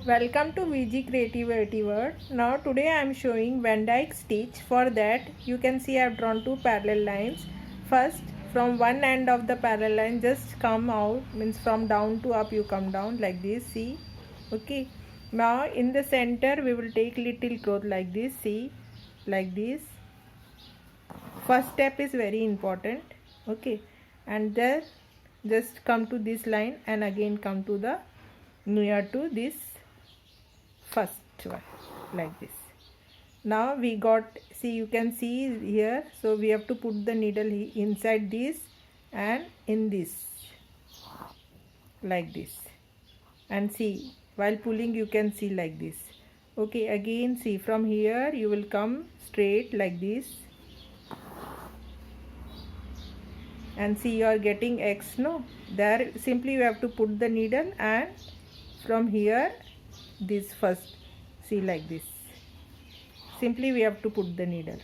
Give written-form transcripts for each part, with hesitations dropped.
Welcome to VG Creativity World. Now today I am showing Van Dyke stitch. For that you can see I have drawn two parallel lines. First, from one end of the parallel line just come out, means from down to up you come down like this, see. Okay. Now in the center we will take little growth like this, see, like this. First step is very important. Okay. And then just come to this line and again come to the near to this first one like this. Now we got, see, you can see here, so we have to put the needle inside this and in this like this, and see, while pulling you can see like this. Okay, again see, from here you will come straight like this, and see you are getting X, no, there simply you have to put the needle and from here this first, see, like this, simply we have to put the needle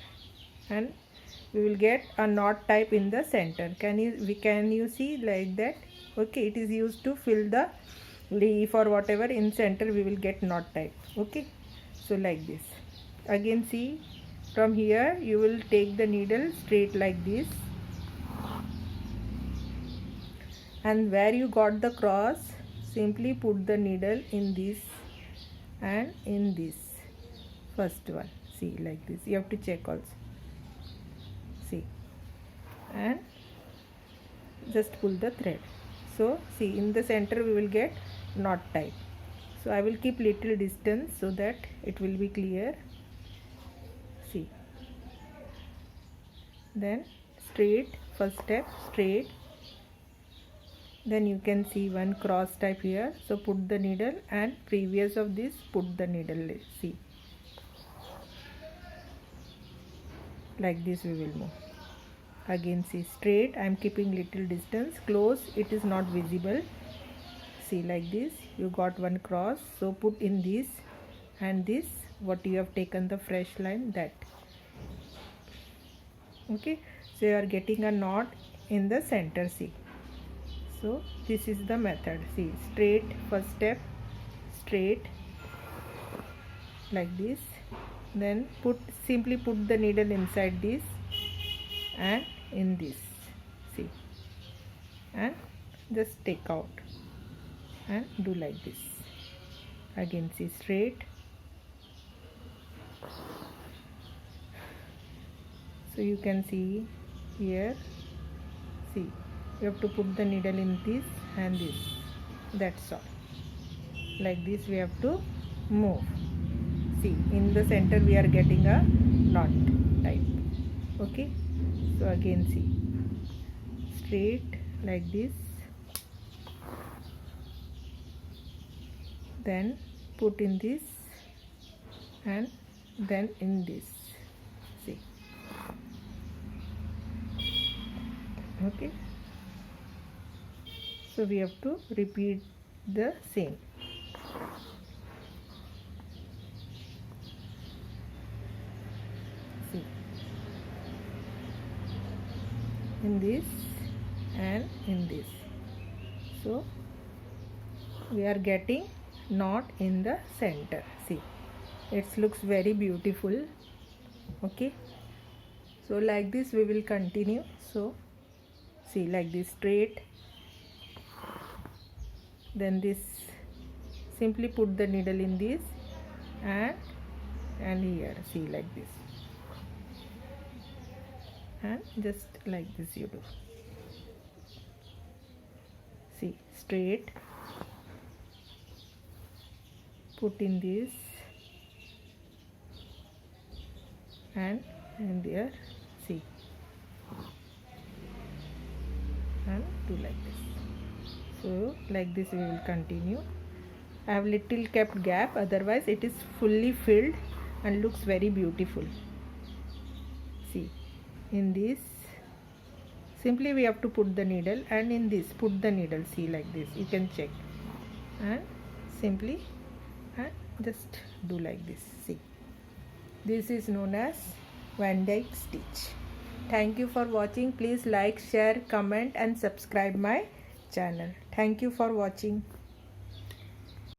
and we will get a knot type in the center. Can you see like that? Okay, it is used to fill the leaf or whatever, in center we will get knot type. Okay, so like this. Again see, from here you will take the needle straight like this, and where you got the cross simply put the needle in this and in this first one, see, like this. You have to check also, see, and just pull the thread. So see, in the center we will get knot type. So I will keep little distance so that it will be clear. See, then straight, first step straight, then you can see one cross type here, so put the needle and previous of this put the needle, see, like this we will move. Again see, straight, I am keeping little distance, close it is not visible, see, like this. You got one cross, so put in this and this what you have taken the fresh line, that. Okay, so you are getting a knot in the center, see. So this is the method, see, straight, first step straight like this, then simply put the needle inside this and in this, see, and just take out and do like this. Again see, straight, so you can see here, see, you have to put the needle in this and this, that's all. Like this we have to move. See, in the center we are getting a knot type. Okay, so again see, straight like this, then put in this and then in this, see. Okay, so we have to repeat the same. See, in this and in this, so we are getting knot in the center, see, it looks very beautiful. Okay, so like this we will continue. So see, like this, straight, then this, simply put the needle in this and here, see, like this, and just like this you do. See, straight, put in this and in there, see, and do like this. So like this we will continue. I have little kept gap, otherwise it is fully filled and looks very beautiful. See, in this simply we have to put the needle and in this put the needle, see, like this, you can check, and simply and just do like this, see. This is known as Van Dyke stitch. Thank you for watching. Please like, share, comment and subscribe my channel. Thank you for watching.